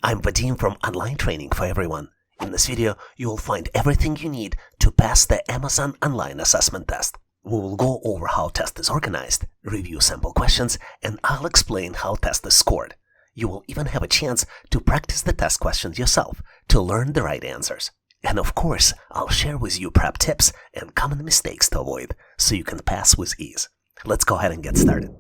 I'm Vadim from Online Training for Everyone. In this video, you will find everything you need to pass the Amazon Online Assessment Test. We will go over how test is organized, review sample questions, and I'll explain how test is scored. You will even have a chance to practice the test questions yourself to learn the right answers. And of course, I'll share with you prep tips and common mistakes to avoid so you can pass with ease. Let's go ahead and get started.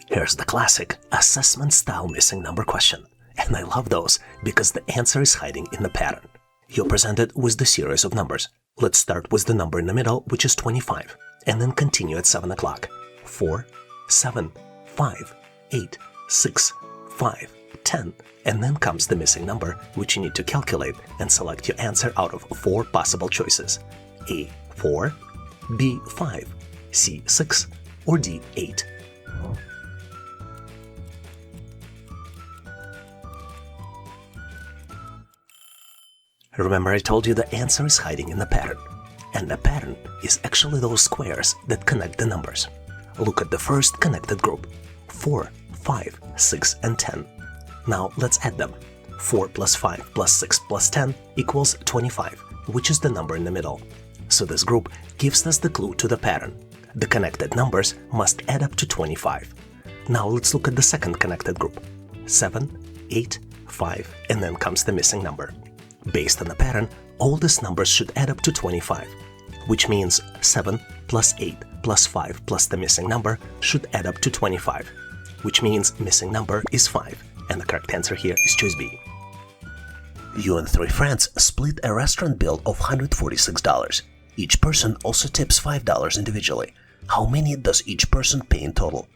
Here's the classic assessment style missing number question. And I love those because the answer is hiding in the pattern. You're presented with the series of numbers. Let's start with the number in the middle, which is 25, and then continue at 7 o'clock. 4, 7, 5, 8, 6, 5, 10, and then comes the missing number, which you need to calculate and select your answer out of 4 possible choices: A, 4, B, 5, C, 6, or D, 8. Remember, I told you the answer is hiding in the pattern. And the pattern is actually those squares that connect the numbers. Look at the first connected group: 4, 5, 6, and 10. Now let's add them. 4 plus 5 plus 6 plus 10 equals 25, which is the number in the middle. So this group gives us the clue to the pattern. The connected numbers must add up to 25. Now let's look at the second connected group: 7, 8, 5, and then comes the missing number. Based on the pattern, all these numbers should add up to 25, which means 7 plus 8 plus 5 plus the missing number should add up to 25, which means missing number is 5, and the correct answer here is choice B. You and 3 friends split a restaurant bill of $146. Each person also tips $5 individually. How many does each person pay in total?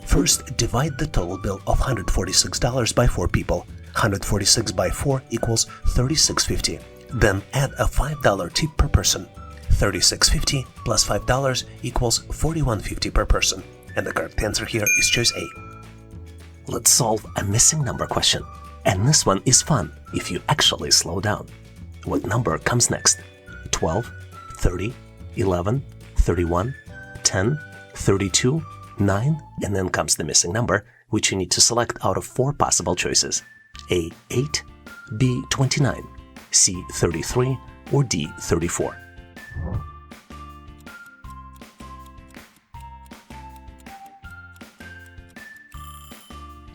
First, divide the total bill of $146 by 4 people. 146 by 4 equals $36.50. Then add a $5 tip per person. $36.50 plus $5 equals $41.50 per person. And the correct answer here is choice A. Let's solve a missing number question. And this one is fun if you actually slow down. What number comes next? 12, 30, 11, 31, 10, 32, 9, and then comes the missing number, which you need to select out of 4 possible choices: A, 8, B, 29, C, 33, or D, 34.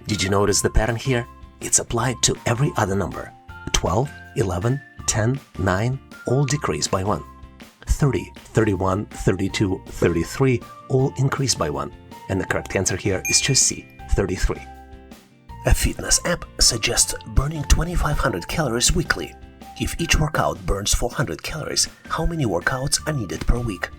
Did you notice the pattern here? It's applied to every other number. 12, 11, 10, 9 all decrease by 1. 30, 31, 32, 33 all increase by 1. And the correct answer here is choice C, 33. A fitness app suggests burning 2,500 calories weekly. If each workout burns 400 calories, how many workouts are needed per week?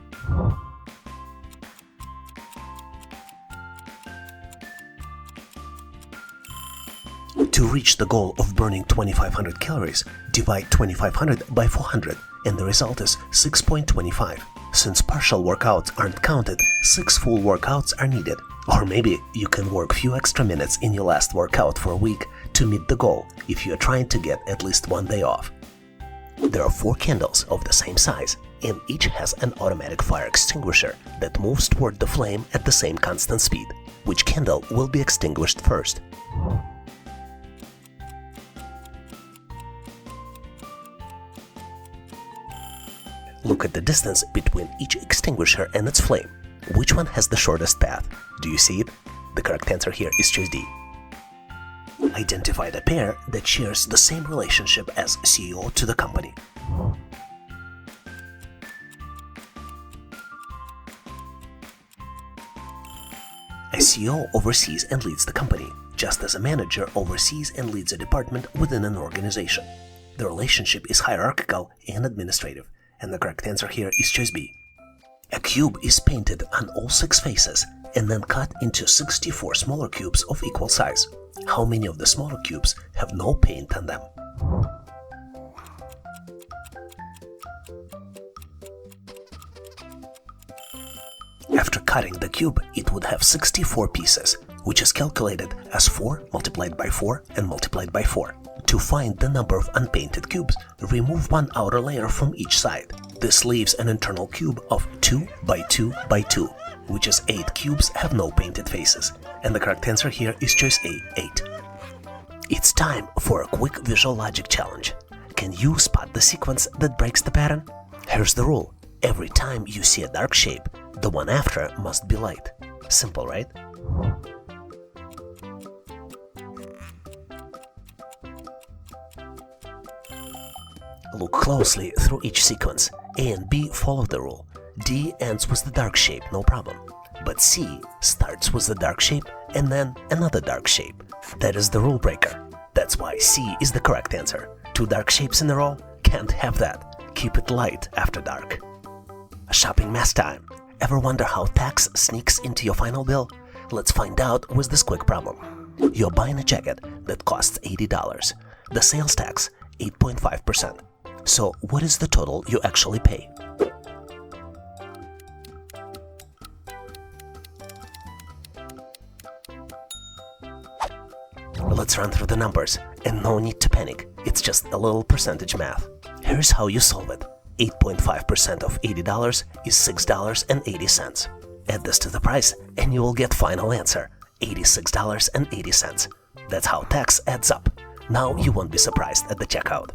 To reach the goal of burning 2,500 calories, divide 2,500 by 400, and the result is 6.25. Since partial workouts aren't counted, 6 full workouts are needed. Or maybe you can work few extra minutes in your last workout for a week to meet the goal if you're trying to get at least one day off. There are 4 candles of the same size, and each has an automatic fire extinguisher that moves toward the flame at the same constant speed. Which candle will be extinguished first? Look at the distance between each extinguisher and its flame. Which one has the shortest path? Do you see it? The correct answer here is choice D. Identify the pair that shares the same relationship as CEO to the company. A CEO oversees and leads the company, just as a manager oversees and leads a department within an organization. The relationship is hierarchical and administrative. And the correct answer here is choice B. A cube is painted on all 6 faces and then cut into 64 smaller cubes of equal size. How many of the smaller cubes have no paint on them? After cutting the cube, it would have 64 pieces, which is calculated as 4 multiplied by 4 and multiplied by 4. To find the number of unpainted cubes, remove one outer layer from each side. This leaves an internal cube of 2 by 2 by 2. which is 8 cubes have no painted faces, and the correct answer here is choice A, 8. It's time for a quick visual logic challenge. Can you spot the sequence that breaks the pattern? Here's the rule. Every time you see a dark shape, the one after must be light. Simple, right? Look closely through each sequence. A and B follow the rule. D ends with the dark shape, no problem. But C starts with the dark shape and then another dark shape. That is the rule breaker. That's why C is the correct answer. 2 dark shapes in a row? Can't have that. Keep it light after dark. Shopping mess time. Ever wonder how tax sneaks into your final bill? Let's find out with this quick problem. You're buying a jacket that costs $80. The sales tax, 8.5%. So what is the total you actually pay? Let's run through the numbers, and no need to panic, it's just a little percentage math. Here's how you solve it. 8.5% of $80 is $6.80. Add this to the price and you will get final answer, $86.80. That's how tax adds up. Now you won't be surprised at the checkout.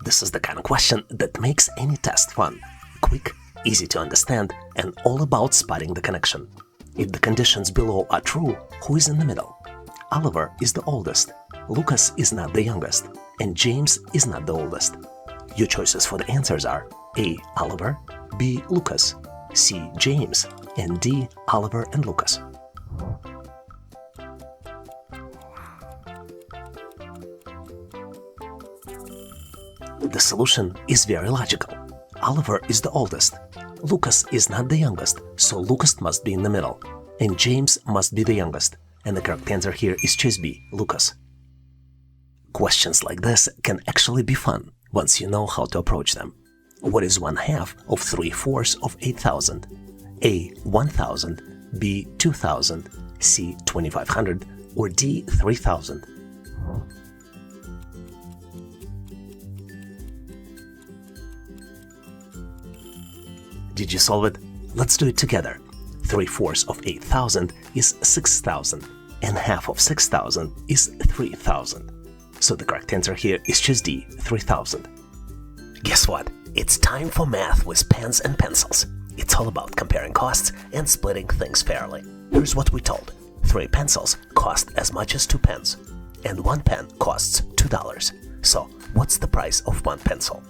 This is the kind of question that makes any test fun. Quick, easy to understand, and all about spotting the connection. If the conditions below are true, who is in the middle? Oliver is the oldest, Lucas is not the youngest, and James is not the oldest. Your choices for the answers are A. Oliver, B. Lucas, C. James, and D. Oliver and Lucas. The solution is very logical. Oliver is the oldest, Lucas is not the youngest, so Lucas must be in the middle, and James must be the youngest, and the correct answer here is choice B, Lucas. Questions like this can actually be fun once you know how to approach them. What is 1/2 of 3/4 of 8,000? A. 1,000, B. 2,000, C. 2,500, or D. 3,000? Did you solve it? Let's do it together. 3/4 of 8,000 is 6,000, and half of 6,000 is 3,000. So the correct answer here is choice D, 3,000. Guess what? It's time for math with pens and pencils. It's all about comparing costs and splitting things fairly. Here's what we told. 3 pencils cost as much as 2 pens, and 1 pen costs $2. So what's the price of 1 pencil?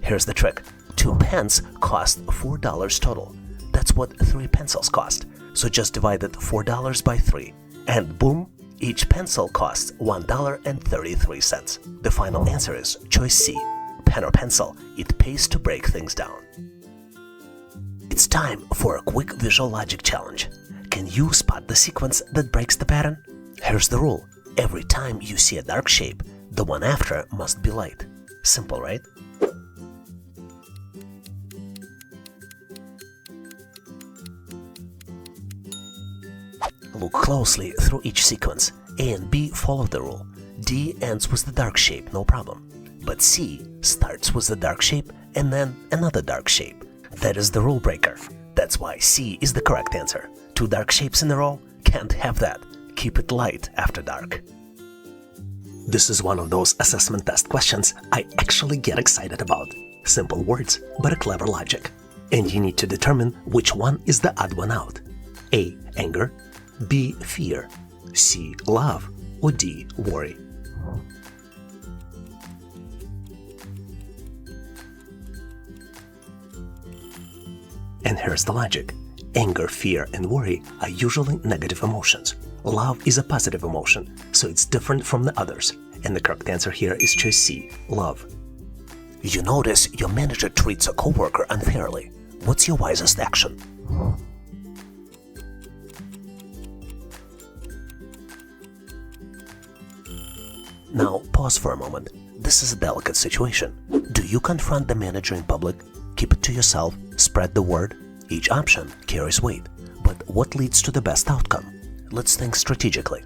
Here's the trick. 2 pens cost $4 total. That's what 3 pencils cost. So just divide $4 by 3. And boom, each pencil costs $1.33. The final answer is choice C. Pen or pencil, it pays to break things down. It's time for a quick visual logic challenge. Can you spot the sequence that breaks the pattern? Here's the rule. Every time you see a dark shape, the one after must be light. Simple, right? Look closely through each sequence. A and B follow the rule. D ends with the dark shape, no problem. But C starts with the dark shape and then another dark shape. That is the rule breaker. That's why C is the correct answer. 2 dark shapes in a row? Can't have that. Keep it light after dark. This is one of those assessment test questions I actually get excited about. Simple words, but a clever logic. And you need to determine which one is the odd one out. A. Anger, B. Fear, C. Love, or D. Worry. And here's the logic. Anger, fear, and worry are usually negative emotions. Love is a positive emotion, so it's different from the others. And the correct answer here is choice C, love. You notice your manager treats a coworker unfairly. What's your wisest action? Now, pause for a moment. This is a delicate situation. Do you confront the manager in public? Keep it to yourself? Spread the word? Each option carries weight. But what leads to the best outcome? Let's think strategically.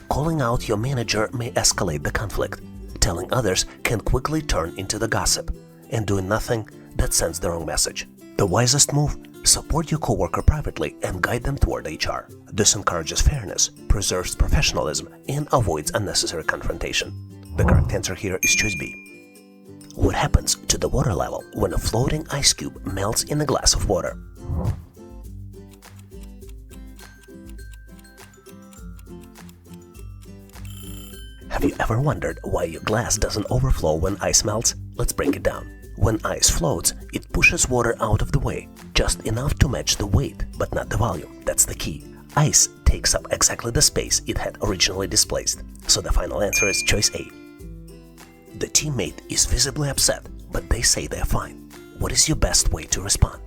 Calling out your manager may escalate the conflict. Telling others can quickly turn into the gossip, and doing nothing that sends the wrong message. The wisest move? Support your coworker privately and guide them toward HR. This encourages fairness, preserves professionalism, and avoids unnecessary confrontation. The correct answer here is choice B. What happens to the water level when a floating ice cube melts in a glass of water? Have you ever wondered why your glass doesn't overflow when ice melts? Let's break it down. When ice floats, it pushes water out of the way, just enough to match the weight, but not the volume. That's the key. Ice takes up exactly the space it had originally displaced, so the final answer is choice A. The teammate is visibly upset, but they say they're fine. What is your best way to respond?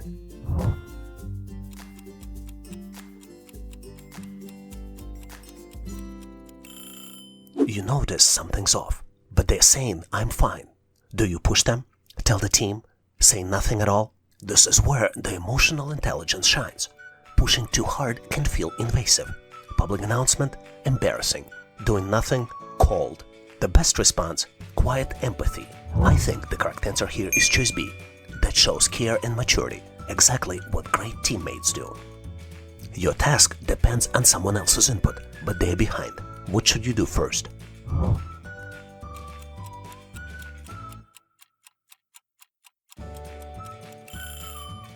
You notice something's off, but they're saying, "I'm fine." Do you push them? Tell the team? Say nothing at all? This is where the emotional intelligence shines. Pushing too hard can feel invasive. Public announcement? Embarrassing. Doing nothing? Cold. The best response? Quiet empathy. I think the correct answer here is choice B. That shows care and maturity, exactly what great teammates do. Your task depends on someone else's input, but they're behind. What should you do first?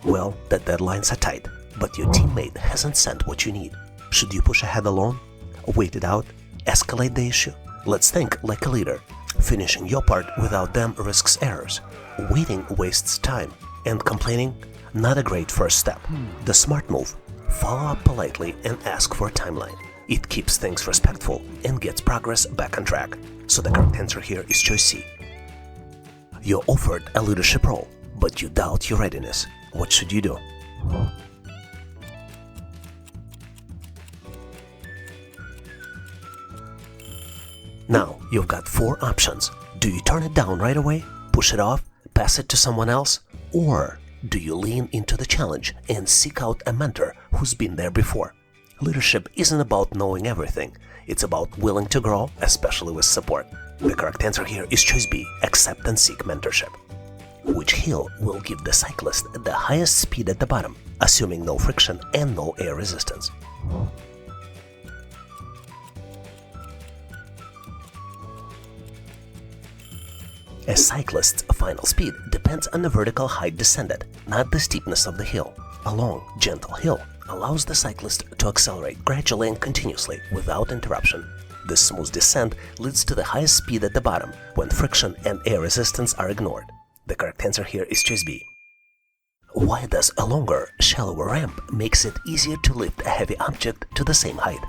Well, the deadlines are tight, but your teammate hasn't sent what you need. Should you push ahead alone? Wait it out? Escalate the issue? Let's think like a leader. Finishing your part without them risks errors. Waiting wastes time. And complaining? Not a great first step. The smart move: follow up politely and ask for a timeline. It keeps things respectful and gets progress back on track. So the correct answer here is choice C. You're offered a leadership role, but you doubt your readiness. What should you do? Now, you've got 4 options. Do you turn it down right away, push it off, pass it to someone else? Or do you lean into the challenge and seek out a mentor who's been there before? Leadership isn't about knowing everything. It's about willing to grow, especially with support. The correct answer here is choice B, accept and seek mentorship. Which hill will give the cyclist the highest speed at the bottom, assuming no friction and no air resistance? A cyclist's final speed depends on the vertical height descended, not the steepness of the hill. A long, gentle hill allows the cyclist to accelerate gradually and continuously without interruption. This smooth descent leads to the highest speed at the bottom when friction and air resistance are ignored. The correct answer here is choice B. Why does a longer, shallower ramp makes it easier to lift a heavy object to the same height?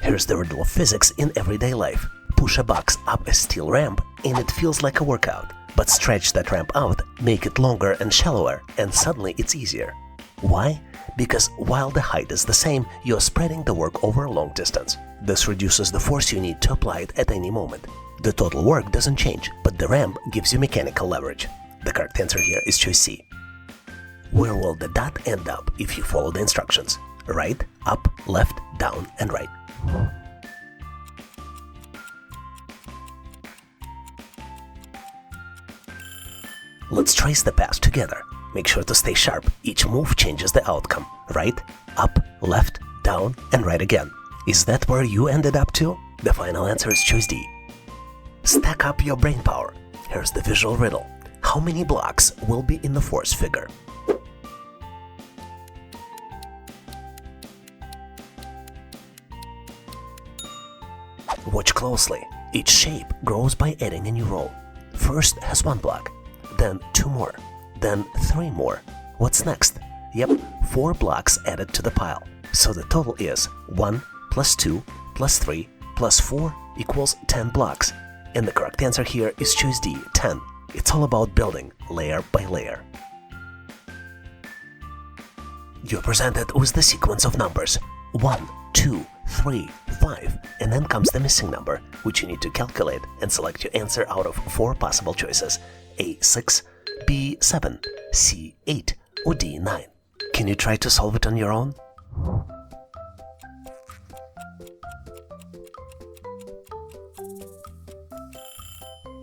Here's the riddle of physics in everyday life. Push a box up a steel ramp and it feels like a workout, but stretch that ramp out, make it longer and shallower, and suddenly it's easier. Why? Because while the height is the same, you're spreading the work over a long distance. This reduces the force you need to apply it at any moment. The total work doesn't change, but the ramp gives you mechanical leverage. The correct answer here is choice C. Where will the dot end up if you follow the instructions? Right, up, left, down, and right. Let's trace the path together. Make sure to stay sharp. Each move changes the outcome. Right, up, left, down, and right again. Is that where you ended up too? The final answer is choice D. Stack up your brain power. Here's the visual riddle. How many blocks will be in the force figure? Watch closely. Each shape grows by adding a new row. First has 1 block, then 2 more, then 3 more. What's next? Yep, 4 blocks added to the pile. So the total is 1 plus 2 plus 3 plus 4 equals 10 blocks. And the correct answer here is choice D, 10. It's all about building layer by layer. You're presented with the sequence of numbers 1, 2, 3, 5, and then comes the missing number, which you need to calculate and select your answer out of 4 possible choices: A, 6, B, 7, C, 8, or D, 9. Can you try to solve it on your own?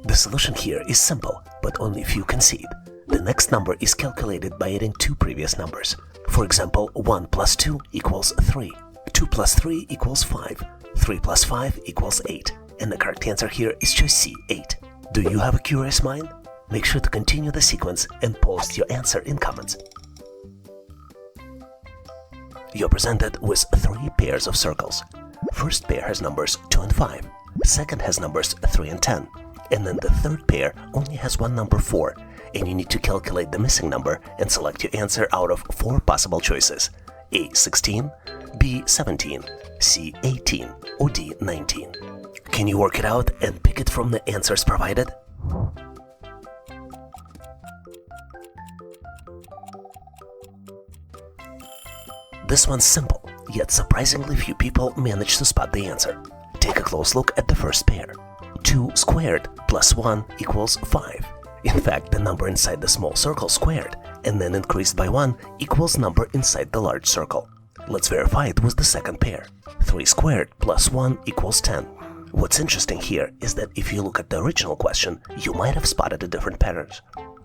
The solution here is simple, but only few concede. The next number is calculated by adding two previous numbers. For example, 1 plus 2 equals 3, 2 plus 3 equals 5, 3 plus 5 equals 8, and the correct answer here is choice C, 8. Do you have a curious mind? Make sure to continue the sequence and post your answer in comments. You're presented with 3 pairs of circles. First pair has numbers 2 and 5, second has numbers 3 and 10, and then the third pair only has one number 4, and you need to calculate the missing number and select your answer out of 4 possible choices: A, 16, B, 17, C, 18, or D, 19. Can you work it out and pick it from the answers provided? This one's simple, yet surprisingly few people manage to spot the answer. Take a close look at the first pair. 2 squared plus 1 equals 5. In fact, the number inside the small circle squared and then increased by 1 equals number inside the large circle. Let's verify it with the second pair. 3 squared plus 1 equals 10. What's interesting here is that if you look at the original question, you might have spotted a different pattern.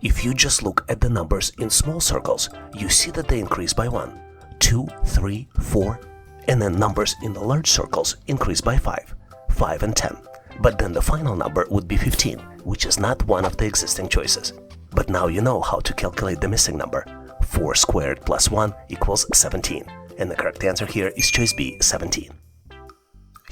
If you just look at the numbers in small circles, you see that they increase by 1, 2, 3, 4, and then numbers in the large circles increase by 5, 5 and 10. But then the final number would be 15, which is not one of the existing choices. But now you know how to calculate the missing number. 4 squared plus 1 equals 17, and the correct answer here is choice B, 17.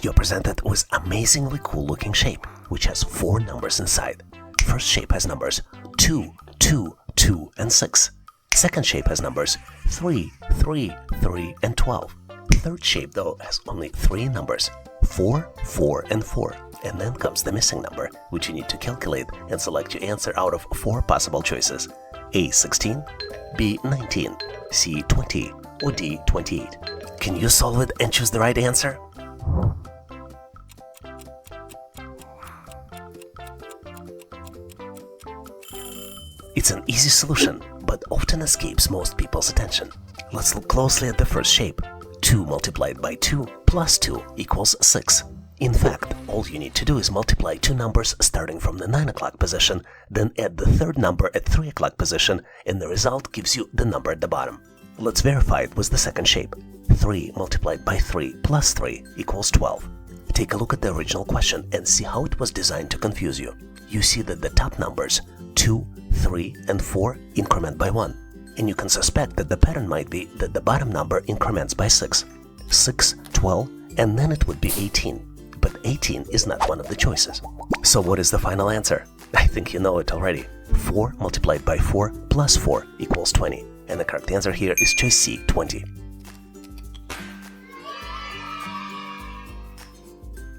You're presented with amazingly cool looking shape, which has 4 numbers inside. First shape has numbers 2, 2, 2, and 6. Second shape has numbers 3, 3, 3, and 12. Third shape, though, has only 3 numbers, 4, 4, and 4. And then comes the missing number, which you need to calculate and select your answer out of 4 possible choices: A, 16, B, 19, C, 20, or D, 28. Can you solve it and choose the right answer? It's an easy solution, but often escapes most people's attention. Let's look closely at the first shape. 2 multiplied by 2 plus 2 equals 6. In fact, all you need to do is multiply 2 numbers starting from the 9 o'clock position, then add the third number at 3 o'clock position, and the result gives you the number at the bottom. Let's verify it with the second shape. 3 multiplied by 3 plus 3 equals 12. Take a look at the original question and see how it was designed to confuse you. You see that the top numbers 2, 3, and 4 increment by 1, and you can suspect that the pattern might be that the bottom number increments by 6, 6, 12, and then it would be 18. But 18 is not one of the choices. So what is the final answer? I think you know it already. 4 multiplied by 4 plus 4 equals 20. And the correct answer here is choice C, 20.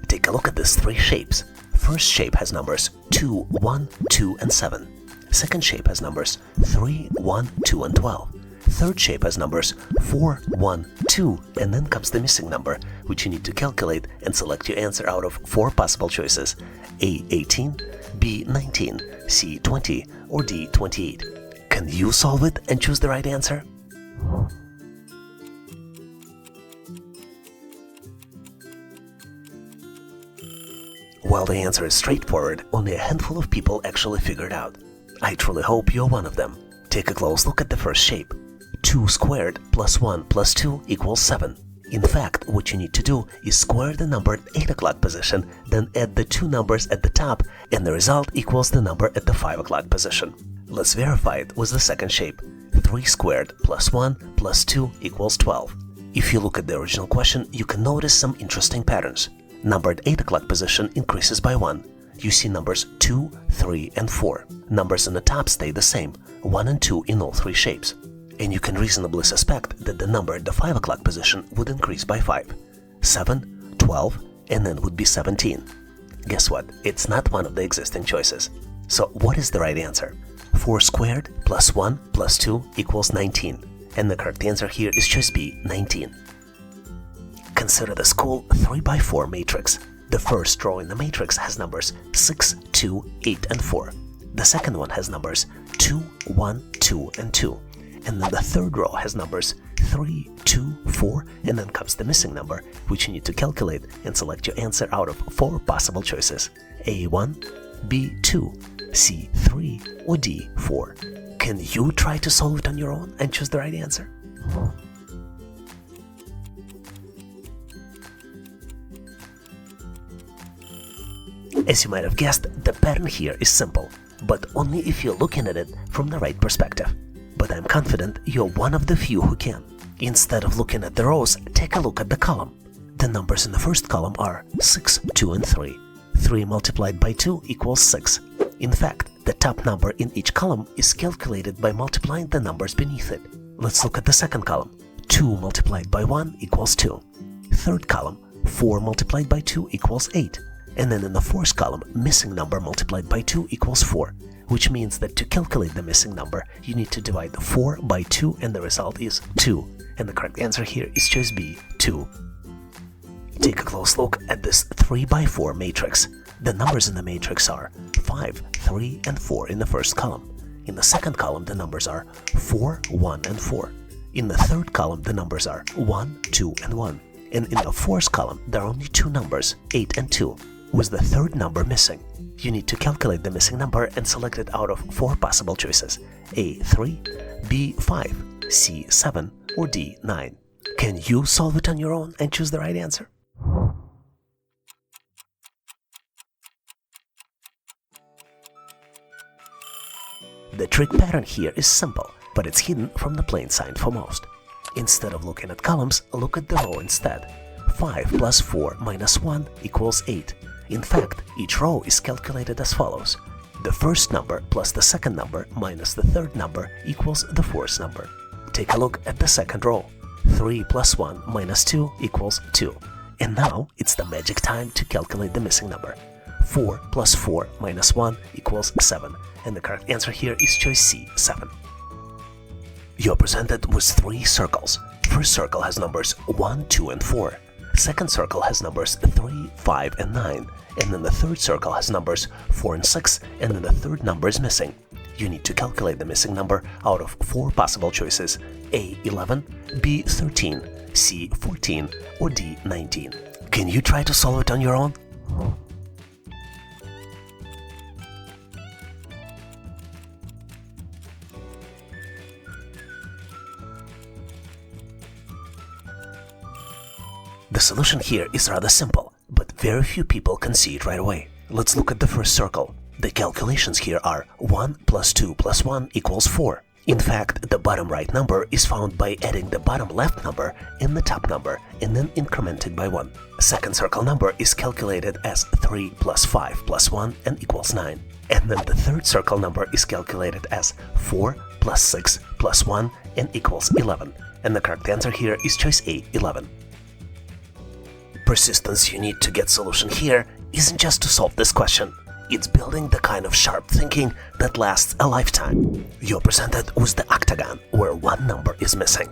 Take a look at these 3 shapes. First shape has numbers 2, 1, 2, and 7. Second shape has numbers 3, 1, 2, and 12. Third shape has numbers 4, 1, 2, and then comes the missing number, which you need to calculate and select your answer out of 4 possible choices: A, 18, B, 19, C, 20, or D, 28. Can you solve it and choose the right answer? While the answer is straightforward, only a handful of people actually figure it out. I truly hope you're one of them. Take a close look at the first shape. 2 squared plus 1 plus 2 equals 7. In fact, what you need to do is square the number at 8 o'clock position, then add the 2 numbers at the top, and the result equals the number at the 5 o'clock position. Let's verify it with the second shape. 3 squared plus 1 plus 2 equals 12. If you look at the original question, you can notice some interesting patterns. Number at 8 o'clock position increases by 1. You see numbers 2, 3, and 4. Numbers in the top stay the same, 1 and 2 in all 3 shapes. And you can reasonably suspect that the number at the 5 o'clock position would increase by 5, 7, 12, and then would be 17. Guess what? It's not one of the existing choices. So what is the right answer? 4 squared plus 1 plus 2 equals 19. And the correct answer here is choice B, 19. Consider this cool 3x4 matrix. The first row in the matrix has numbers 6, 2, 8, and 4. The second one has numbers 2, 1, 2, and 2. and then the third row has numbers 3, 2, 4, and then comes the missing number, which you need to calculate and select your answer out of 4 possible choices: A1, B2, C3, or D4. Can you try to solve it on your own and choose the right answer? As you might have guessed, the pattern here is simple, but only if you're looking at it from the right perspective. But I'm confident you're one of the few who can. Instead of looking at the rows, take a look at the column. The numbers in the first column are 6, 2, and 3. 3 multiplied by 2 equals 6. In fact, the top number in each column is calculated by multiplying the numbers beneath it. Let's look at the second column. 2 multiplied by 1 equals 2. Third column, 4 multiplied by 2 equals 8. And then in the fourth column, missing number multiplied by 2 equals 4, which means that to calculate the missing number, you need to divide 4 by 2 and the result is 2. And the correct answer here is choice B, 2. Take a close look at this 3 by 4 matrix. The numbers in the matrix are 5, 3, and 4 in the first column. In the second column, the numbers are 4, 1, and 4. In the third column, the numbers are 1, 2, and 1. And in the fourth column, there are only 2 numbers, 8 and 2. Was the third number missing? You need to calculate the missing number and select it out of 4 possible choices: A3, B5, C7, or D9. Can you solve it on your own and choose the right answer? The trick pattern here is simple, but it's hidden from the plain sight for most. Instead of looking at columns, look at the row instead. 5 plus 4 minus 1 equals 8. In fact, each row is calculated as follows. The first number plus the second number minus the third number equals the fourth number. Take a look at the second row. 3 plus 1 minus 2 equals 2. And now it's the magic time to calculate the missing number. 4 plus 4 minus 1 equals 7. And the correct answer here is choice C, 7. You're presented with 3 circles. First circle has numbers 1, 2, and 4. Second circle has numbers 3, 5, and 9. And then the third circle has numbers 4 and 6, and then the third number is missing. You need to calculate the missing number out of 4 possible choices: A11, B13, C14, or D19. Can you try to solve it on your own? The solution here is rather simple, but very few people can see it right away. Let's look at the first circle. The calculations here are 1 plus 2 plus 1 equals 4. In fact, the bottom right number is found by adding the bottom left number and the top number and then incremented by 1. Second circle number is calculated as 3 plus 5 plus 1 and equals 9. And then the third circle number is calculated as 4 plus 6 plus 1 and equals 11. And the correct answer here is choice A, 11. Persistence you need to get solution here isn't just to solve this question. It's building the kind of sharp thinking that lasts a lifetime. You're presented with the octagon, where one number is missing.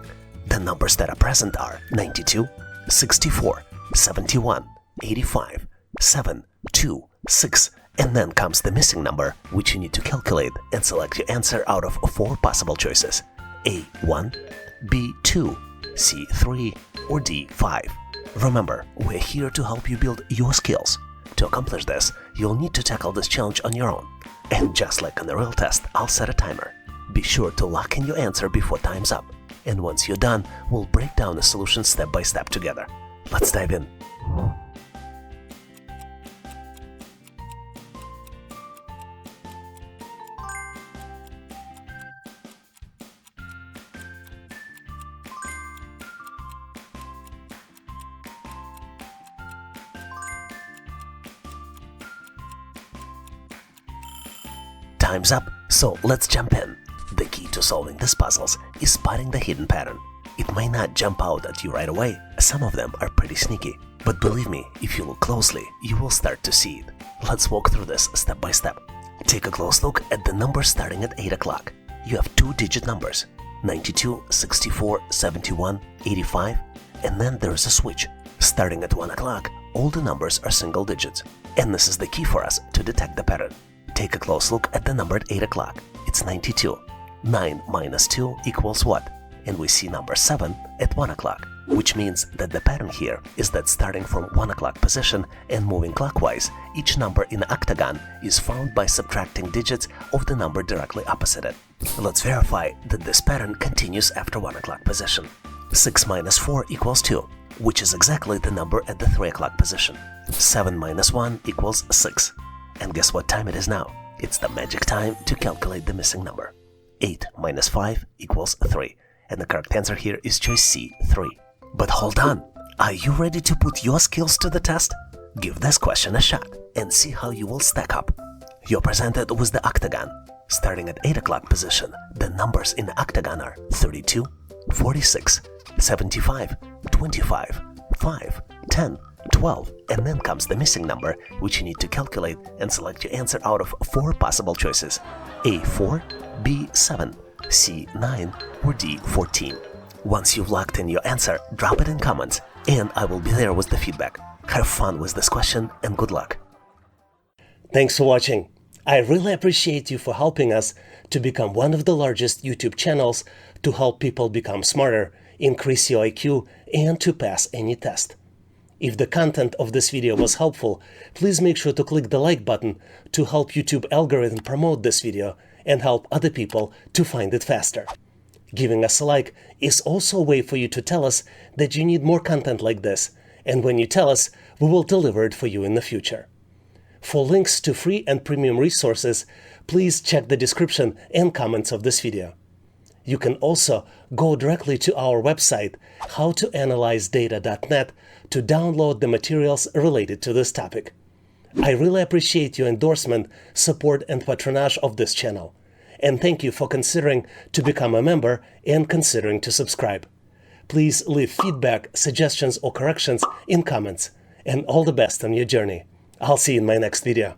The numbers that are present are 92, 64, 71, 85, 7, 2, 6, and then comes the missing number, which you need to calculate and select your answer out of 4 possible choices: A1, B2, C3, or D5. Remember, we're here to help you build your skills. To accomplish this, you'll need to tackle this challenge on your own. And just like on the real test, I'll set a timer. Be sure to lock in your answer before time's up. And once you're done, we'll break down the solution step by step together. Let's dive in. Time's up, so let's jump in. The key to solving these puzzles is spotting the hidden pattern. It may not jump out at you right away, some of them are pretty sneaky. But believe me, if you look closely, you will start to see it. Let's walk through this step by step. Take a close look at the numbers starting at 8 o'clock. You have 2-digit numbers: 92, 64, 71, 85, and then there is a switch. Starting at 1 o'clock, all the numbers are single digits. And this is the key for us to detect the pattern. Take a close look at the number at 8 o'clock. It's 92. 9 minus 2 equals what? And we see number 7 at 1 o'clock, which means that the pattern here is that starting from 1 o'clock position and moving clockwise, each number in the octagon is found by subtracting digits of the number directly opposite it. Let's verify that this pattern continues after 1 o'clock position. 6 minus 4 equals 2, which is exactly the number at the 3 o'clock position. 7 minus 1 equals 6. And guess what time it is now? It's the magic time to calculate the missing number. 8 minus 5 equals 3. And the correct answer here is choice C, 3. But hold on, are you ready to put your skills to the test? Give this question a shot and see how you will stack up. You're presented with the octagon. Starting at 8 o'clock position, the numbers in the octagon are 32, 46, 75, 25, 5, 10, 12, and then comes the missing number, which you need to calculate and select your answer out of 4 possible choices: A4, B7, C9, or D14. Once you've locked in your answer, drop it in comments, and I will be there with the feedback. Have fun with this question, and good luck. Thanks for watching. I really appreciate you for helping us to become one of the largest YouTube channels to help people become smarter, increase your IQ, and to pass any test. If the content of this video was helpful, please make sure to click the like button to help YouTube algorithm promote this video and help other people to find it faster. Giving us a like is also a way for you to tell us that you need more content like this, and when you tell us, we will deliver it for you in the future. For links to free and premium resources, please check the description and comments of this video. You can also go directly to our website, howtoanalyzedata.net, to download the materials related to this topic. I really appreciate your endorsement, support, and patronage of this channel. And thank you for considering to become a member and considering to subscribe. Please leave feedback, suggestions, or corrections in comments. And all the best on your journey. I'll see you in my next video.